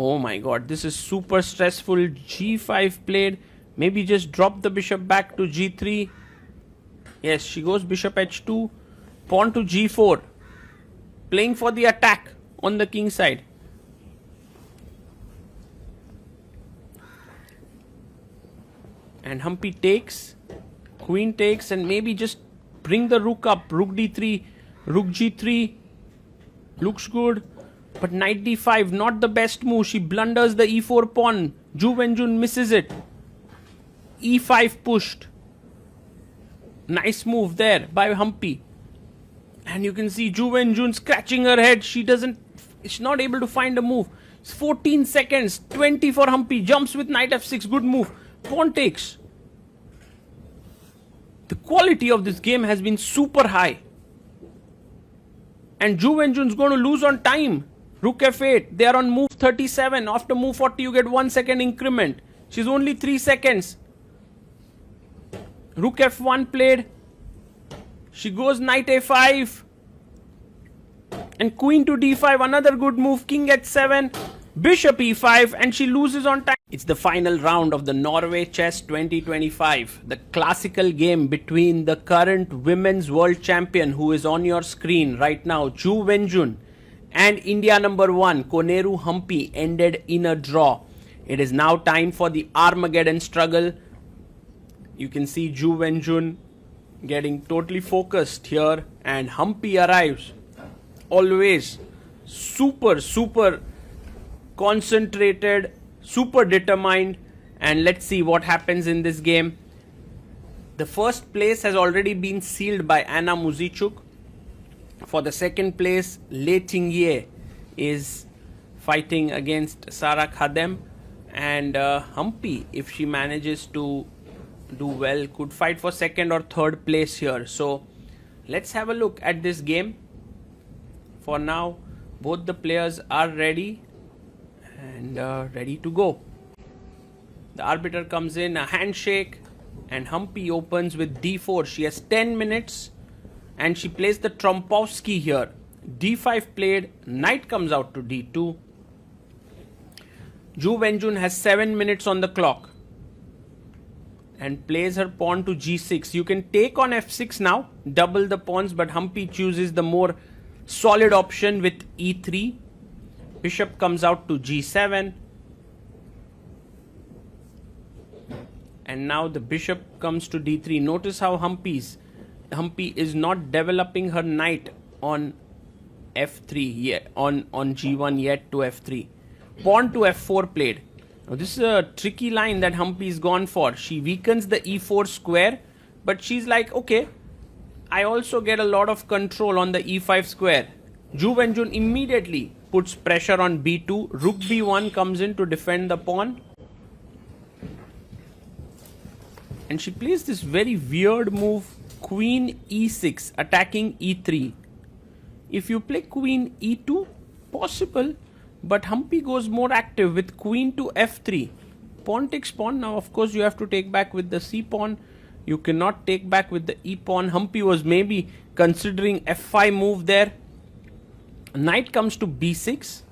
Oh my god, this is super stressful. G5 played. Maybe just drop the bishop back to G3. Yes, she goes bishop H2. Pawn to G4. Playing for the attack on the king side. And Humpy takes. Queen takes, and maybe just bring the rook up. Rook D3. Rook G3. Looks good. But knight D5, not the best move. She blunders the E4 pawn. Zhu Wenjun misses it. E5 pushed. Nice move there by Humpy. And you can see Zhu Wenjun scratching her head. She's not able to find a move. It's 14 seconds. 20 for Humpy. Jumps with knight F6. Good move. Pawn takes. The quality of this game has been super high. And Zhu Wenjun's going to lose on time. Rook F8. They are on move 37. After move 40, you get 1 second increment. She's only 3 seconds. Rook F1 played. She goes knight A5. And queen to D5. Another good move. King H7. Bishop E5. And she loses on time. It's the final round of the Norway Chess 2025. The classical game between the current women's world champion, who is on your screen right now, Zhu Wenjun, and India number 1, Koneru Humpy, ended in a draw. It is now time for the Armageddon struggle. You can see Zhu Wenjun getting totally focused here, and Humpy arrives. Always super concentrated, super determined, and let's see what happens in this game. The first place has already been sealed by Anna Muzichuk. For the second place, Lei Tingye is fighting against Sarah Khadem, and Humpy, if she manages to do well, could fight for second or third place here. So let's have a look at this game. For now, both the players are ready and ready to go. The arbiter comes in, a handshake, and Humpy opens with D4. She has 10 minutes and she plays the Trompowsky here. D5 played, knight comes out to D2. Zhu Wenjun has 7 minutes on the clock and plays her pawn to G6. You can take on F6 now, double the pawns, but Humpy chooses the more solid option with E3. Bishop comes out to G7. And now the bishop comes to D3. Notice how Humpy is not developing her knight on F3 yet, on G1 yet to F3. Pawn to F4 played. Now this is a tricky line that Humpy's gone for. She weakens the E4 square, but she's like, okay, I also get a lot of control on the E5 square. Zhu Wenjun immediately puts pressure on B2. Rook B1 comes in to defend the pawn. And she plays this very weird move, Queen E6, attacking E3. If you play Queen E2, possible, but Humpy goes more active with Queen to F3. Pawn takes pawn. Now, of course, you have to take back with the C pawn. You cannot take back with the E pawn. Humpy was maybe considering F5 move there. Knight comes to B6.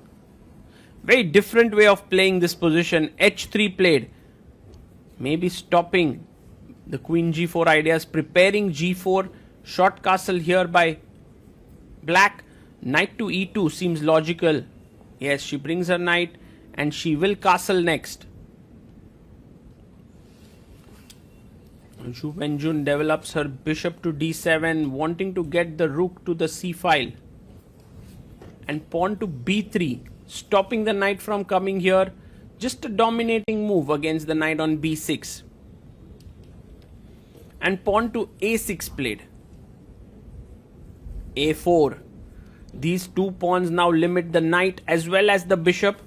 Very different way of playing this position. H3 played. Maybe stopping the Queen G4 ideas. Preparing G4. Short castle here by black. Knight to E2 seems logical. Yes, she brings her knight and she will castle next. Zhu Wenjun develops her bishop to D7, wanting to get the rook to the C file. And pawn to B3, stopping the knight from coming here. Just a dominating move against the knight on B6. And pawn to A6 played. A4. These two pawns now limit the knight as well as the bishop.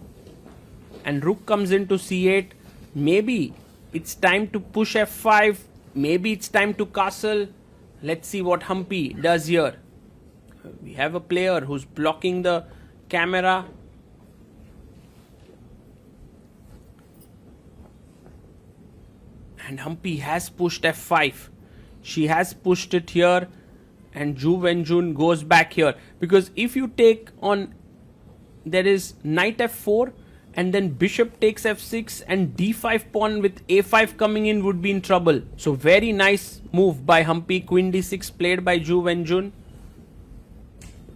And rook comes into C8. Maybe it's time to push F5. Maybe it's time to castle. Let's see what Humpy does here. We have a player who's blocking the camera. And Humpy has pushed F5. She has pushed it here. And Zhu Wenjun goes back here. Because if you take on, there is knight F4 And then bishop takes f6 and d5 pawn with a5 coming in would be in trouble. So very nice move by Humpy. Queen d6 played by Zhu Wenjun.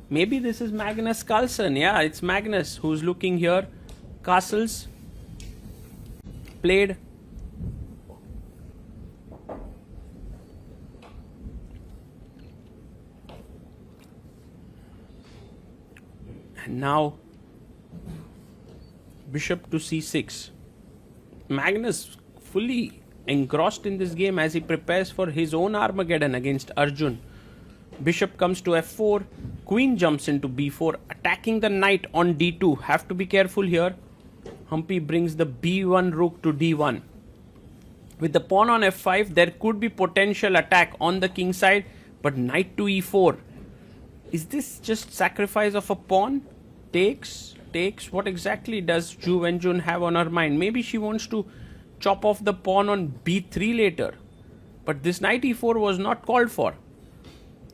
Maybe this is Magnus Carlsen. Yeah, it's Magnus who's looking here. Castles played. And now bishop to c6. Magnus fully engrossed in this game as he prepares for his own Armageddon against Arjun. Bishop comes to f4. Queen jumps into b4, attacking the knight on d2. Have to be careful here. Humpy brings the b1 rook to d1. With the pawn on f5, there could be potential attack on the king side, but knight to e4. Is this just sacrifice of a pawn? Takes. What exactly does Zhu Wenjun have on her mind? Maybe she wants to chop off the pawn on b3 later. But this knight e4 was not called for.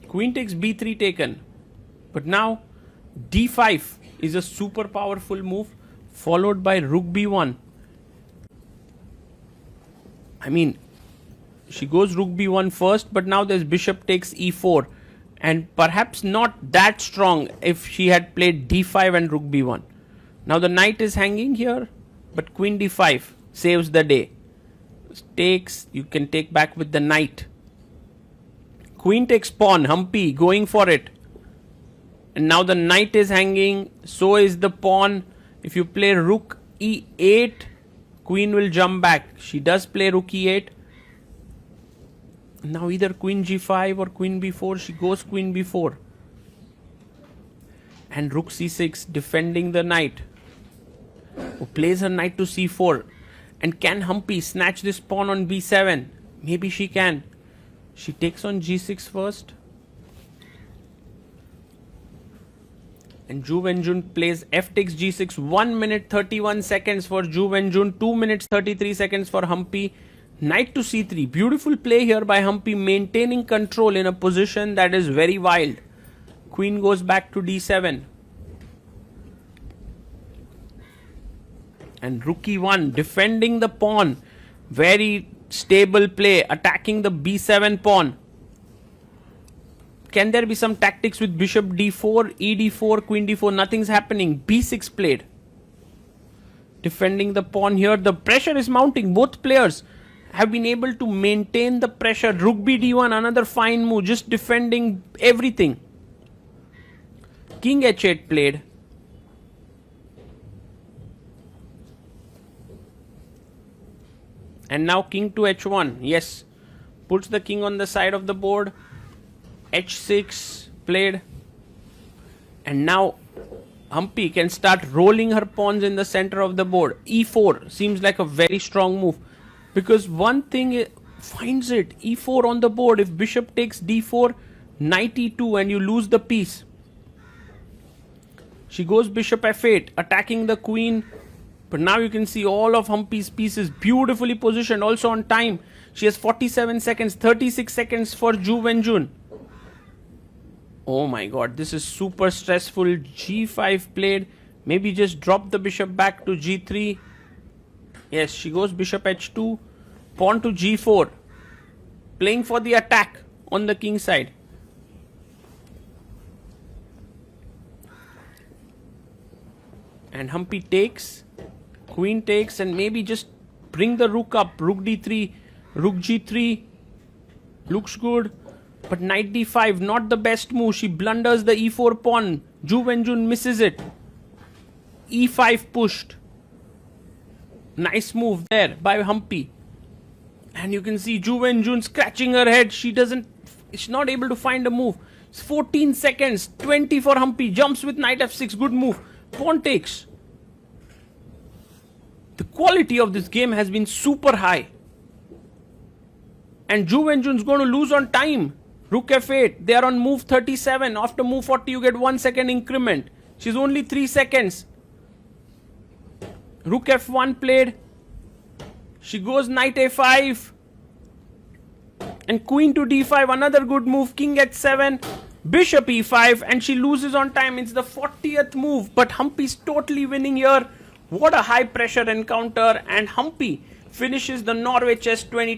Queen takes b3 taken. But now d5 is a super powerful move, followed by rook b1. I mean, she goes rook b1 first, but now there's bishop takes e4. And perhaps not that strong if she had played d5 and rook b1. Now the knight is hanging here, but queen d5 saves the day. Takes, you can take back with the knight. Queen takes pawn, Humpy going for it. And now the knight is hanging, so is the pawn. If you play rook e8, queen will jump back. She does play rook e8. Now either queen g5 or queen b4. She goes queen b4. And rook c6 defending the knight. Who plays her knight to c4. And can Humpy snatch this pawn on b7? Maybe she can. She takes on g6 first. And Zhu Wenjun plays f takes g6. 1 minute 31 seconds for Zhu Wenjun. 2 minutes 33 seconds for Humpy. Knight to c3. Beautiful play here by Humpy, maintaining control in a position that is very wild. Queen goes back to d7. And rook e1, defending the pawn. Very stable play, attacking the b7 pawn. Can there be some tactics with bishop d4, e4, queen d4? Nothing's happening. b6 played. Defending the pawn here. The pressure is mounting. Both players have been able to maintain the pressure. Rook b d1, another fine move, just defending everything. King h8 played. And now king to h1. Yes, puts the king on the side of the board. h6 played. And now Humpy can start rolling her pawns in the center of the board. e4 seems like a very strong move. Because one thing finds it, e4 on the board. If bishop takes d4, knight e2 and you lose the piece. She goes bishop f8, attacking the queen. But now you can see all of Humpy's pieces beautifully positioned, also on time. She has 47 seconds, 36 seconds for Zhu Wenjun. Oh my god, this is super stressful. g5 played. Maybe just drop the bishop back to g3. Yes, she goes bishop h2, pawn to g4, playing for the attack on the king side. And Humpy takes, queen takes, and maybe just bring the rook up. Rook d3, rook g3, looks good. But knight d5, not the best move. She blunders the e4 pawn. Zhu Wenjun misses it. e5 pushed. Nice move there by Humpy. And you can see Zhu Wenjun scratching her head. She's not able to find a move. It's 14 seconds. 20 for Humpy. Jumps with knight f6. Good move. Pawn takes. The quality of this game has been super high. And Zhu Wenjun's going to lose on time. Rook f8. They are on move 37. After move 40, you get 1 second increment. She's only 3 seconds. Rook f1 played. She goes knight a5. And queen to d5. Another good move. King h7. Bishop e5. And she loses on time. It's the 40th move. But Humpy's totally winning here. What a high pressure encounter, and Humpy finishes the Norway Chess 2020